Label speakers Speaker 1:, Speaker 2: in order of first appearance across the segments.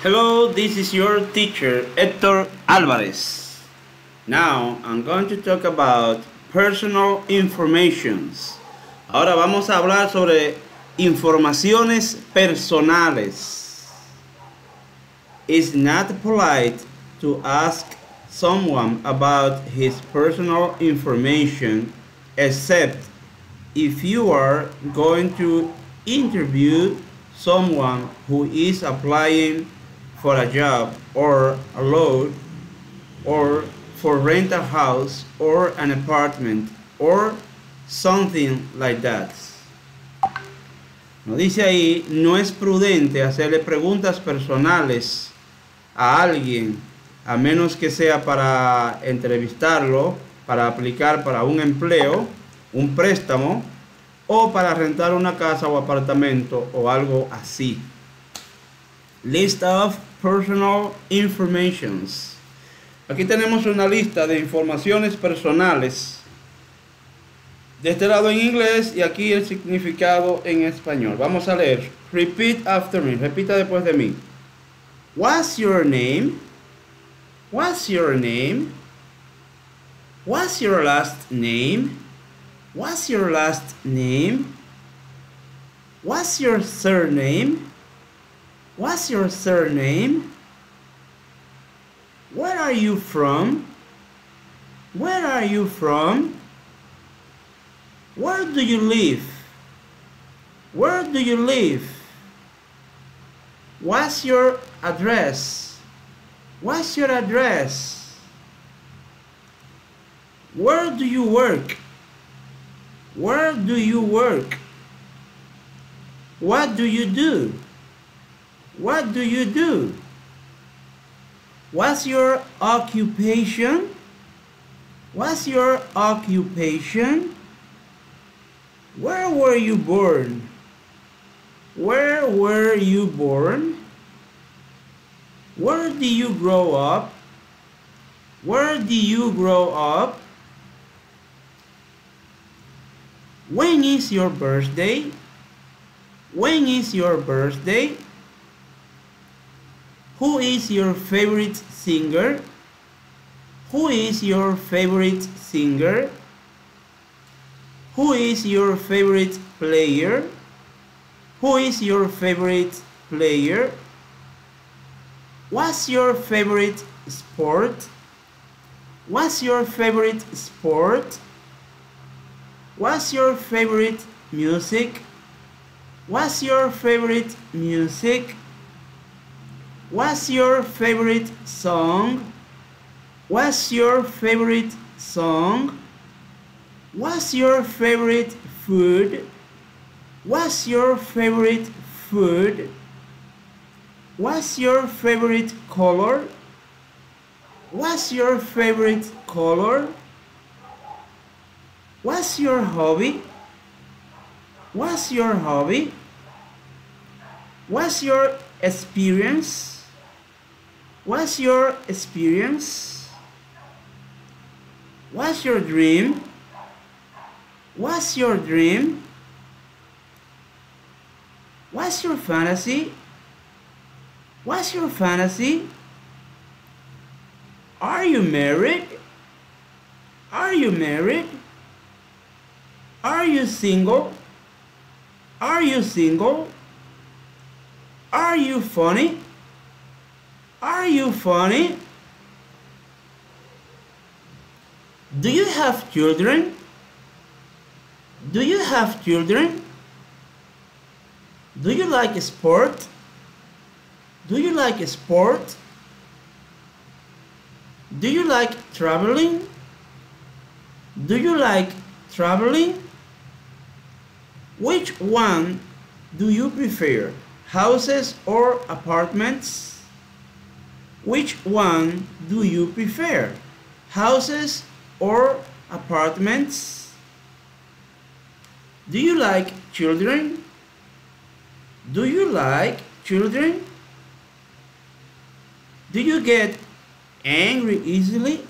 Speaker 1: Hello, this is your teacher, Hector Alvarez. Now, I'm going to talk about personal informations. Ahora vamos a hablar sobre informaciones personales. It's not polite to ask someone about his personal information except if you are going to interview someone who is applying for a job or a loan or for rent a house or an apartment or something like that. Nos dice ahí, no es prudente hacerle preguntas personales a alguien a menos que sea para entrevistarlo, para aplicar para un empleo, un préstamo o para rentar una casa o apartamento o algo así. List of personal informations. Aquí tenemos una lista de informaciones personales. De este lado en inglés y aquí el significado en español. Vamos a leer. Repeat after me. Repita después de mí. What's your name? What's your name? What's your last name? What's your last name? What's your surname? What's your surname? Where are you from? Where are you from? Where do you live? Where do you live? What's your address? What's your address? Where do you work? Where do you work? What do you do? What do you do? What's your occupation? What's your occupation? Where were you born? Where were you born? Where did you grow up? Where did you grow up? When is your birthday? When is your birthday? Who is your favorite singer? Who is your favorite singer? Who is your favorite player? Who is your favorite player? What's your favorite sport? What's your favorite sport? What's your favorite music? What's your favorite music? What's your favorite song? What's your favorite song? What's your favorite food? What's your favorite food? What's your favorite color? What's your favorite color? What's your hobby? What's your hobby? What's your experience? What's your experience? What's your dream? What's your dream? What's your fantasy? What's your fantasy? Are you married? Are you married? Are you single? Are you single? Are you funny? Are you funny? Do you have children? Do you have children? Do you like sport? Do you like sport? Do you like traveling? Do you like traveling? Which one do you prefer? Houses or apartments? Which one do you prefer? Houses or apartments? Do you like children? Do you like children? Do you get angry easily?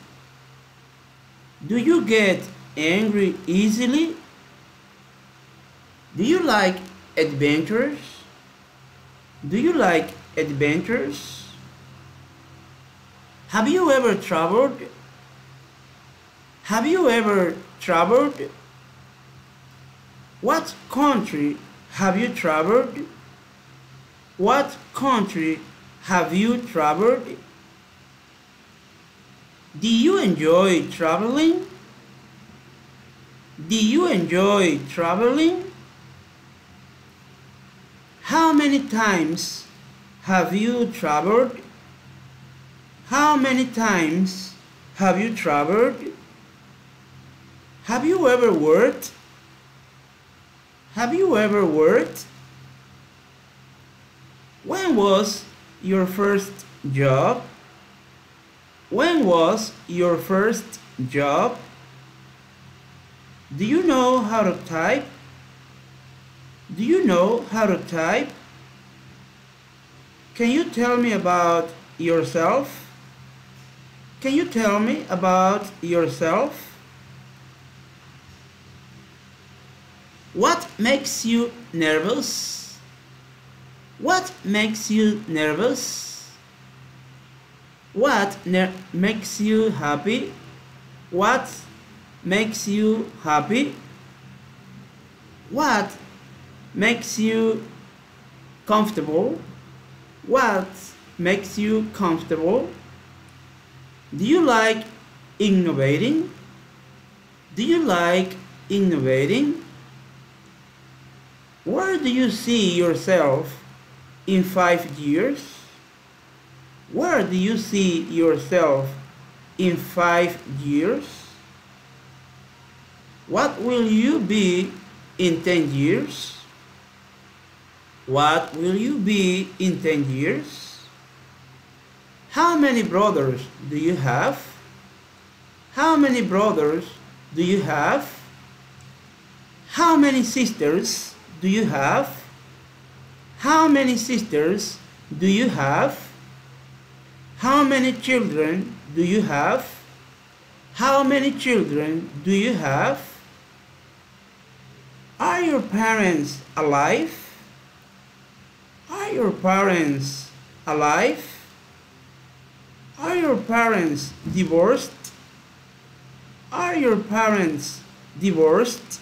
Speaker 1: Do you get angry easily? Do you like adventures? Do you like adventures? Have you ever traveled? Have you ever traveled? What country have you traveled? What country have you traveled? Do you enjoy traveling? Do you enjoy traveling? How many times have you traveled? How many times have you traveled? Have you ever worked? Have you ever worked? When was your first job? When was your first job? Do you know how to type? Do you know how to type? Can you tell me about yourself? Can you tell me about yourself? What makes you nervous? What makes you nervous? What makes you happy? What makes you happy? What makes you comfortable? What makes you comfortable? Do you like innovating? Do you like innovating? Where do you see yourself in 5 years? Where do you see yourself in 5 years? What will you be in 10 years? What will you be in 10 years? How many brothers do you have? How many brothers do you have? How many sisters do you have? How many sisters do you have? How many children do you have? How many children do you have? Are your parents alive? Are your parents alive? Are your parents divorced? Are your parents divorced?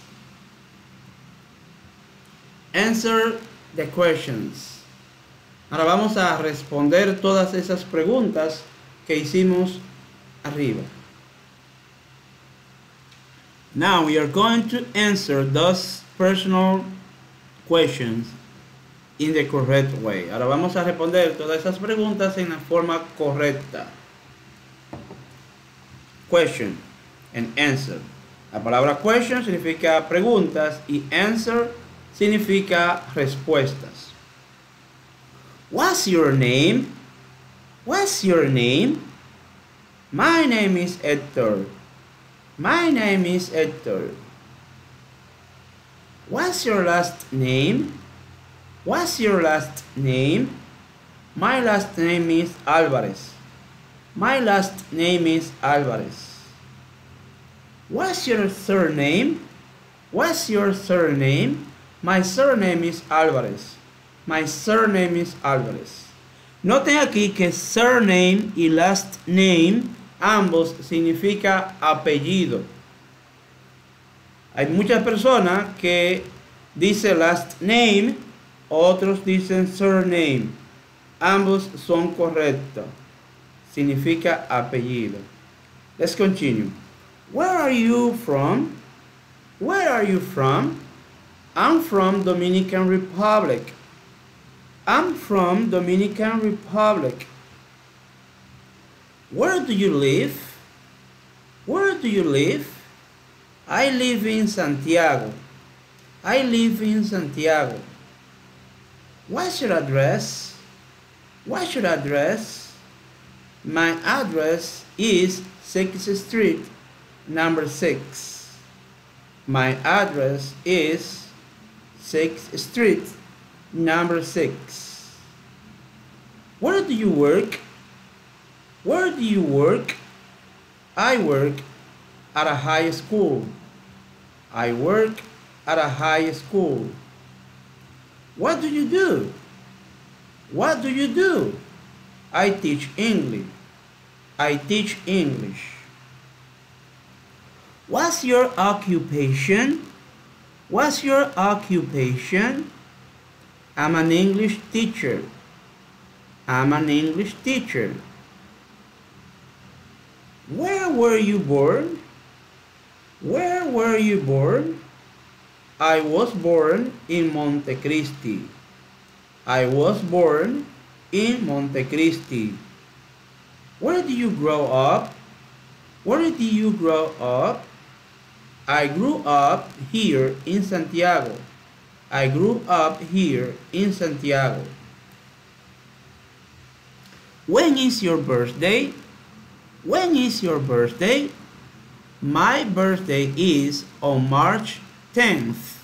Speaker 1: Answer the questions. Ahora vamos a responder todas esas preguntas que hicimos arriba. Now we are going to answer those personal questions in the correct way. Ahora vamos a responder todas esas preguntas en la forma correcta. Question and answer. La palabra question significa preguntas y answer significa respuestas. What's your name? What's your name? My name is Hector. My name is Hector. What's your last name? What's your last name? My last name is Alvarez. My last name is Alvarez. What's your surname? What's your surname? My surname is Alvarez. My surname is Alvarez. Noten aquí que surname y last name ambos significa apellido. Hay muchas personas que dicen last name, otros dicen surname. Ambos son correctos. Significa apellido. Let's continue. Where are you from? Where are you from? I'm from Dominican Republic. I'm from Dominican Republic. Where do you live? Where do you live? I live in Santiago. I live in Santiago. What's your address? What's your address? My address is 6th Street, number 6. My address is 6th Street, number 6. Where do you work? Where do you work? I work at a high school. I work at a high school. What do you do? What do you do? I teach English. I teach English. What's your occupation? What's your occupation? I'm an English teacher. I'm an English teacher. Where were you born? Where were you born? I was born in Montecristi. I was born in Montecristi. Where did you grow up? Where did you grow up? I grew up here in Santiago. I grew up here in Santiago. When is your birthday? When is your birthday? My birthday is on March 10th.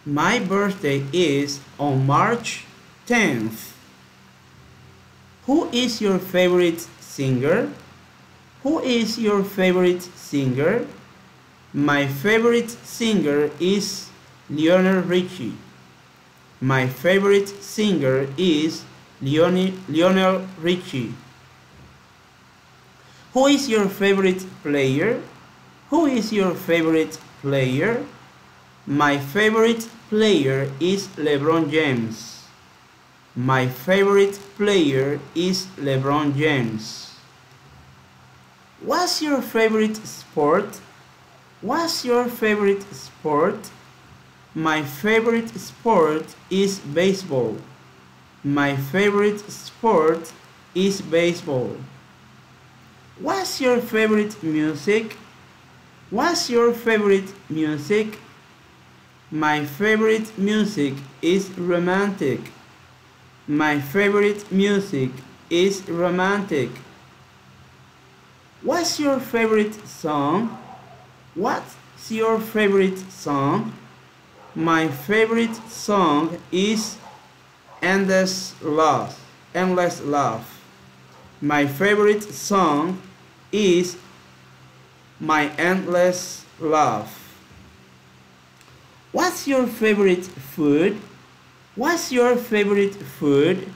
Speaker 1: My birthday is on March 10th. Who is your favorite singer? Who is your favorite singer? My favorite singer is Lionel Richie. My favorite singer is Lionel Richie. Who is your favorite player? Who is your favorite player? My favorite player is LeBron James. My favorite player is LeBron James. What's your favorite sport? What's your favorite sport? My favorite sport is baseball. My favorite sport is baseball. What's your favorite music? What's your favorite music? My favorite music is romantic. My favorite music is romantic. What's your favorite song? What's your favorite song? My favorite song is Endless Love. Endless Love. My favorite song is My Endless Love. What's your favorite food? What's your favorite food?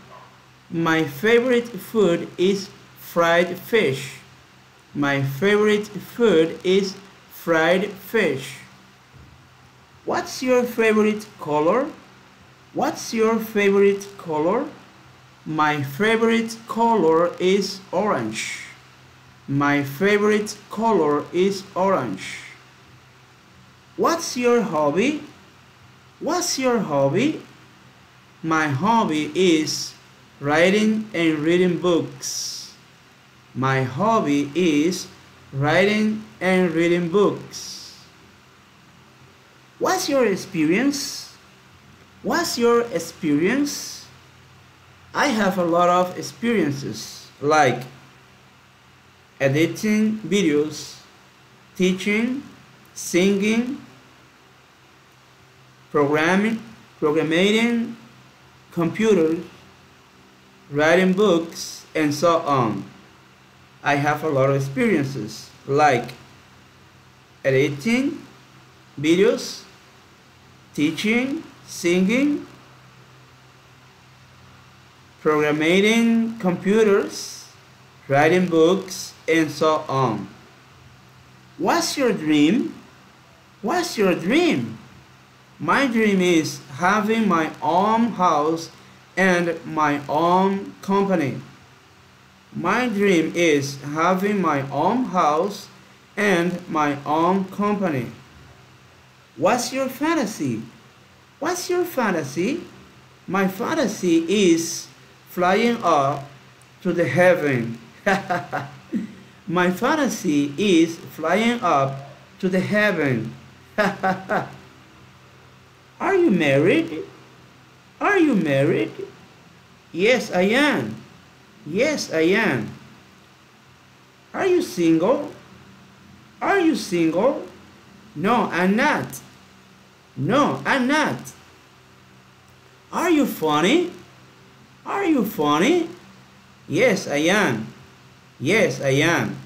Speaker 1: My favorite food is fried fish. My favorite food is fried fish. What's your favorite color? What's your favorite color? My favorite color is orange. My favorite color is orange. What's your hobby? What's your hobby? My hobby is writing and reading books. My hobby is writing and reading books. What's your experience? What's your experience? I have a lot of experiences, like editing videos, teaching, singing, programming computers, writing books, and so on. I have a lot of experiences, like editing videos, teaching, singing, programming computers, writing books, and so on. What's your dream? What's your dream? My dream is having my own house and my own company. My dream is having my own house and my own company. What's your fantasy? What's your fantasy? My fantasy is flying up to the heaven. My fantasy is flying up to the heaven. Are you married? Are you married? Yes, I am. Yes, I am. Are you single? Are you single? No, I'm not. No, I'm not. Are you funny? Are you funny? Yes, I am. Yes, I am.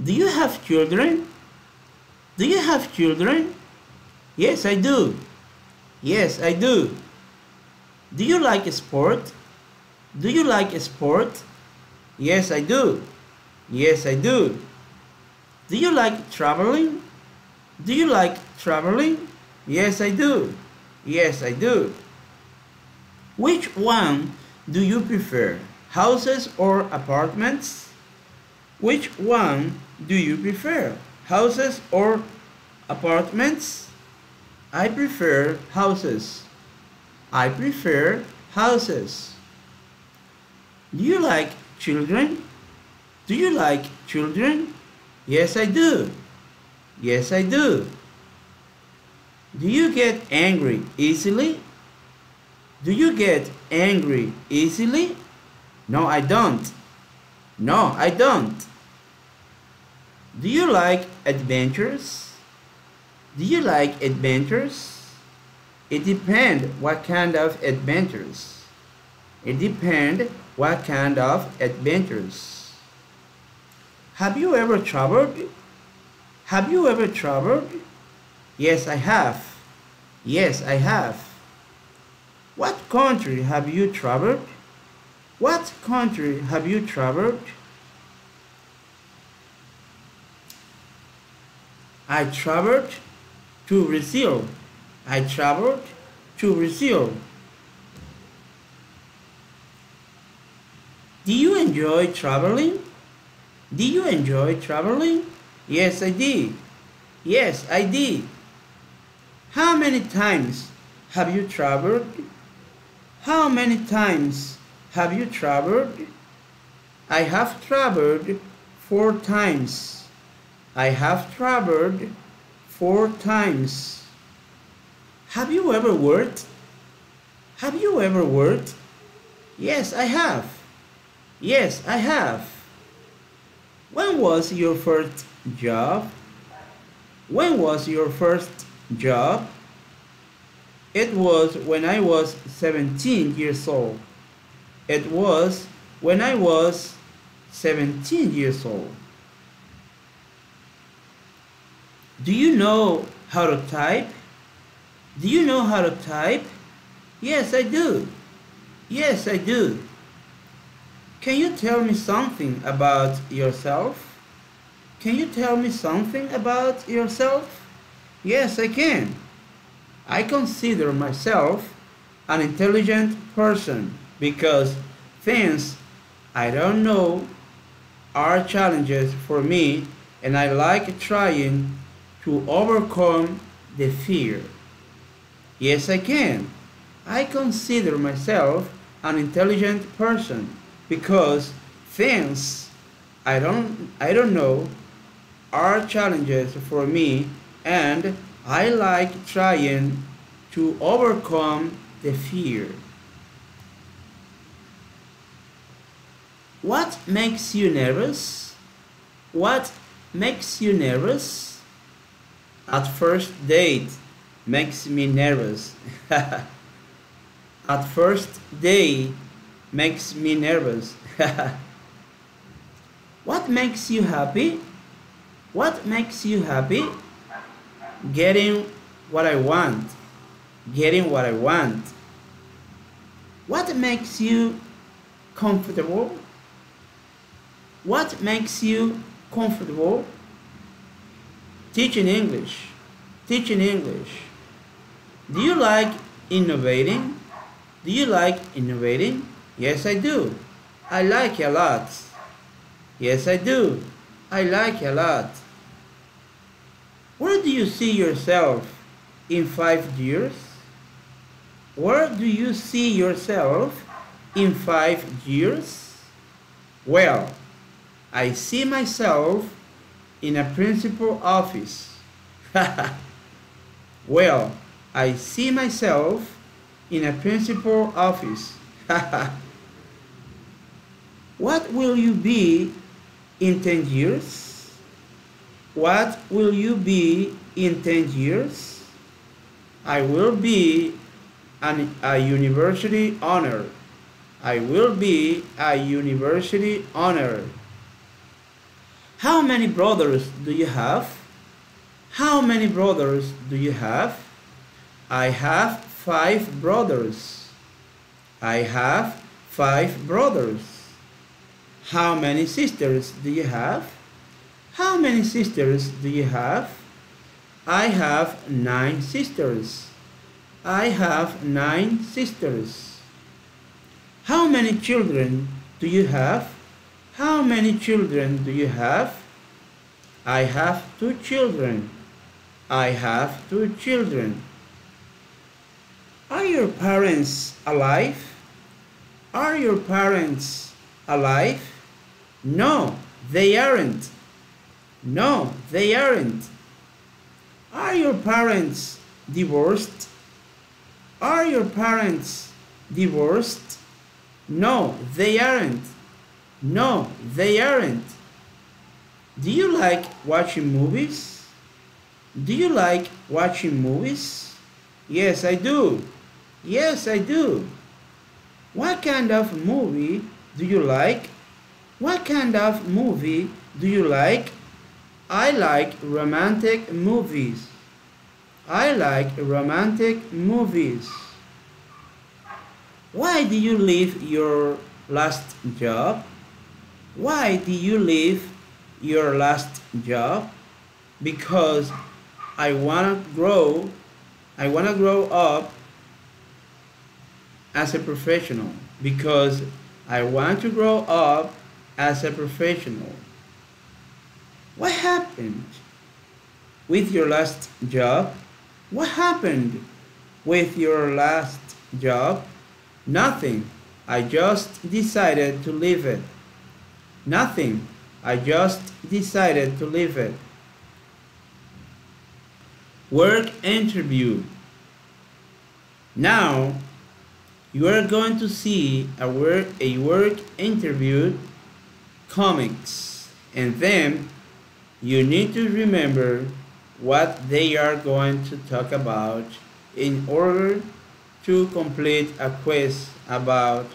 Speaker 1: Do you have children? Do you have children? Yes, I do. Yes, I do. Do you like sport? Do you like sport? Yes, I do. Yes, I do. Do you like traveling? Do you like traveling? Yes, I do. Yes, I do. Which one do you prefer, houses or apartments? Which one do you prefer, houses or apartments? I prefer houses. I prefer houses. Do you like children? Do you like children? Yes, I do. Yes, I do. Do you get angry easily? Do you get angry easily? No, I don't. No, I don't. Do you like adventures? Do you like adventures? It depends what kind of adventures. It depends what kind of adventures. Have you ever traveled? Have you ever traveled? Yes, I have. Yes, I have. What country have you traveled? What country have you traveled? I traveled to Brazil. I traveled to Brazil. Do you enjoy traveling? Do you enjoy traveling? Yes, I did. Yes, I did. How many times have you traveled? How many times have you traveled? I have traveled 4 times. I have traveled 4 times. Have you ever worked? Have you ever worked? Yes, I have. Yes, I have. When was your first job? When was your first job? It was when I was 17 years old. It was when I was 17 years old. Do you know how to type? Do you know how to type? Yes, I do. Yes, I do. Can you tell me something about yourself? Can you tell me something about yourself? Yes, I can. I consider myself an intelligent person because things I don't know are challenges for me, and I like trying to overcome the fear. Yes, I can. I consider myself an intelligent person because things I don't know are challenges for me, and I like trying to overcome the fear. What makes you nervous? What makes you nervous? At first date makes me nervous. At first day makes me nervous. What makes you happy? What makes you happy? Getting what I want. Getting what I want. What makes you comfortable? What makes you comfortable? Teaching English. Teaching English. Do you like innovating? Do you like innovating? Yes, I do. I like it a lot. Yes, I do. I like it a lot. Where do you see yourself in 5 years? Where do you see yourself in 5 years? Well, I see myself in a principal office. Well, I see myself in a principal office. What will you be in 10 years? What will you be in 10 years? I will be a university honor. I will be a university honor. How many brothers do you have? How many brothers do you have? I have 5 brothers. I have 5 brothers. How many sisters do you have? How many sisters do you have? I have 9 sisters. I have 9 sisters. How many children do you have? How many children do you have? I have 2 children. I have 2 children. Are your parents alive? Are your parents alive? No, they aren't. No, they aren't. Are your parents divorced? Are your parents divorced? No, they aren't. No, they aren't. Do you like watching movies? Do you like watching movies? Yes, I do. Yes, I do. What kind of movie do you like? What kind of movie do you like? I like romantic movies. I like romantic movies. Why do you leave your last job? Why do you leave your last job? Because I want to grow up as a professional. Because I want to grow up as a professional. What happened with your last job? What happened with your last job? Nothing. I just decided to leave it. Nothing. I just decided to leave it. Work interview. Now, you are going to see a work interview comics, and then you need to remember what they are going to talk about in order to complete a quiz about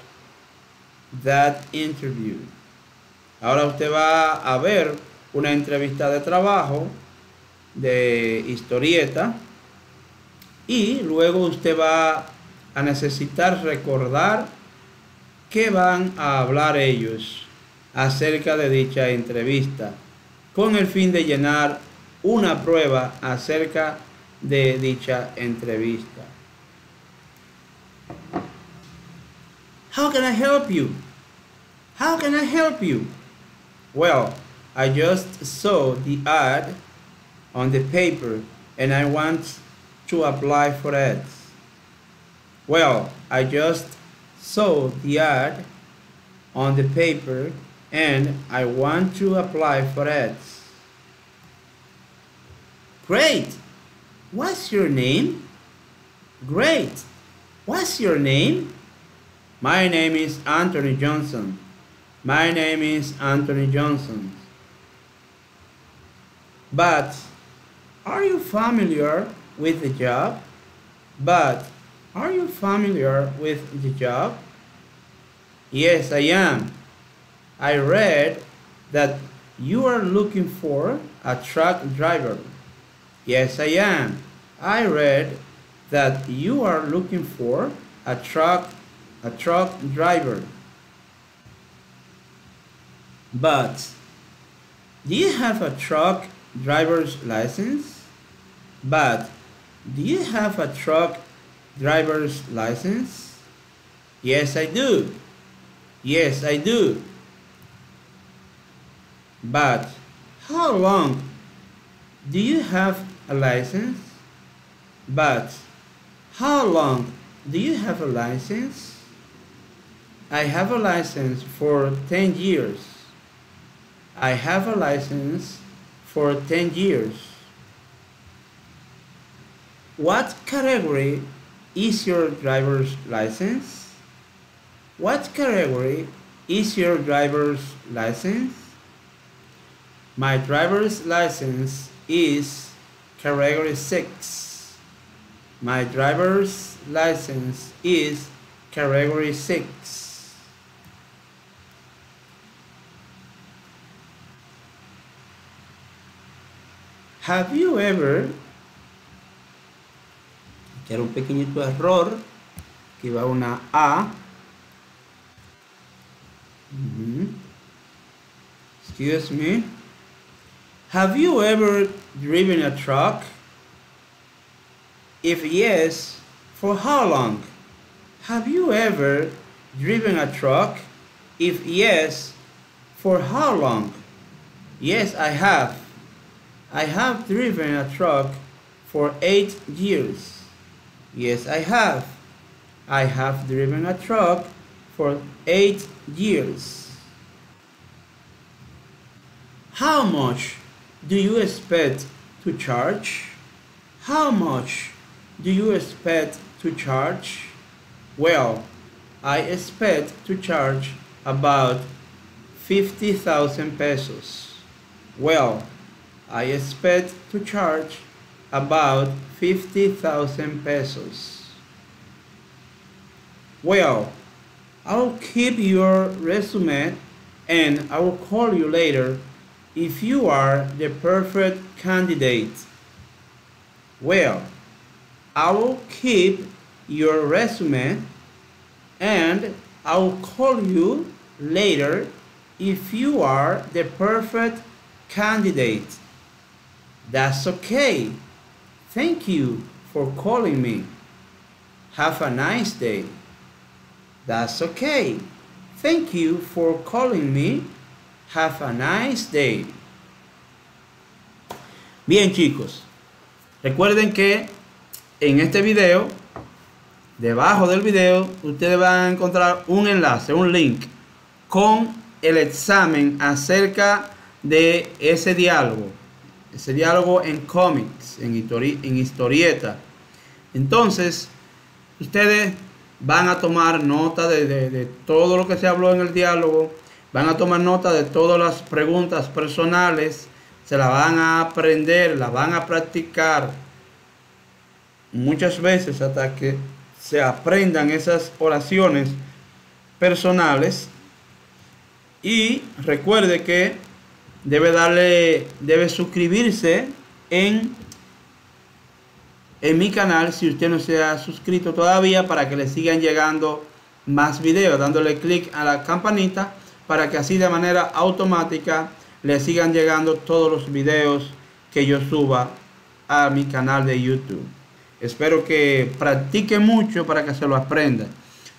Speaker 1: that interview. Ahora usted va a ver una entrevista de trabajo de historieta y luego usted va a necesitar recordar qué van a hablar ellos acerca de dicha entrevista, con el fin de llenar una prueba acerca de dicha entrevista. How can I help you? How can I help you? Well, I just saw the ad on the paper and I want to apply for it. Well, I just saw the ad on the paper and I want to apply for it. Great! What's your name? Great! What's your name? My name is Anthony Johnson. My name is Anthony Johnson. But are you familiar with the job? But are you familiar with the job? Yes, I am. I read that you are looking for a truck driver. Yes, I am. I read that you are looking for a truck driver. But do you have a truck driver's license? But do you have a truck driver's license? Yes, I do. Yes, I do. But how long do you have a license? But how long do you have a license? I have a license for 10 years. I have a license for 10 years. What category is your driver's license? What category is your driver's license? My driver's license is category 6. My driver's license is category 6. Have you ever... Aquí era un pequeñito error. Aquí va una A Excuse me. Have you ever driven a truck? If yes, for how long? Have you ever driven a truck? If yes, for how long? Yes, I have. I have driven a truck for 8 years. Yes, I have. I have driven a truck for 8 years. How much do you expect to charge? How much do you expect to charge? Well, I expect to charge about 50,000 pesos. Well, I expect to charge about 50,000 pesos. Well, I'll keep your resume and I will call you later if you are the perfect candidate. Well, I will keep your resume and I will call you later if you are the perfect candidate. That's okay. Thank you for calling me. Have a nice day. That's okay. Thank you for calling me. Have a nice day. Bien, chicos, recuerden que en este video, debajo del video, ustedes van a encontrar un enlace, un link con el examen acerca de ese diálogo en cómics, en historieta. Entonces, ustedes van a tomar nota de todo lo que se habló en el diálogo. Van a tomar nota de todas las preguntas personales, se las van a aprender, las van a practicar muchas veces hasta que se aprendan esas oraciones personales. Y recuerde que debe suscribirse en mi canal si usted no se ha suscrito todavía, para que le sigan llegando más videos, dándole clic a la campanita, para que así de manera automática le sigan llegando todos los videos que yo suba a mi canal de YouTube. Espero que practique mucho para que se lo aprenda.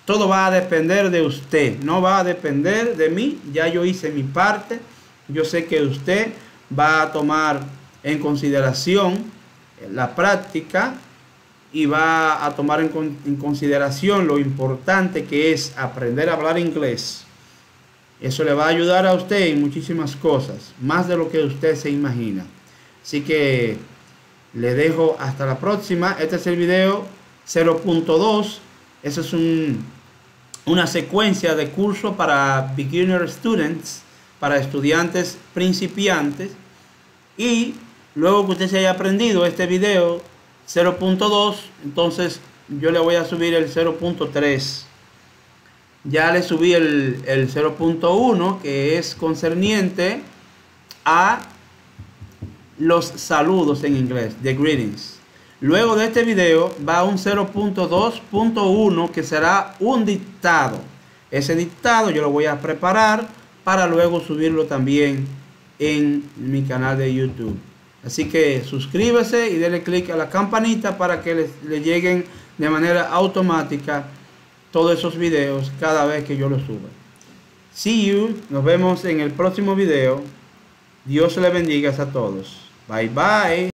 Speaker 1: Todo va a depender de usted, no va a depender de mí. Ya yo hice mi parte. Yo sé que usted va a tomar en consideración la práctica y va a tomar en consideración lo importante que es aprender a hablar inglés. Eso le va a ayudar a usted en muchísimas cosas, más de lo que usted se imagina. Así que le dejo hasta la próxima. Este es el video 0.2. Eso es una secuencia de curso para beginner students, para estudiantes principiantes. Y luego que usted se haya aprendido este video 0.2, entonces yo le voy a subir el 0.3. Ya le subí el 0.1, que es concerniente a los saludos en inglés, the greetings. Luego de este video va un 0.2.1, que será un dictado. Ese dictado yo lo voy a preparar para luego subirlo también en mi canal de YouTube. Así que suscríbase y denle clic a la campanita para que le lleguen de manera automática todos esos videos cada vez que yo los suba. See you. Nos vemos en el próximo video. Dios le bendiga a todos. Bye bye.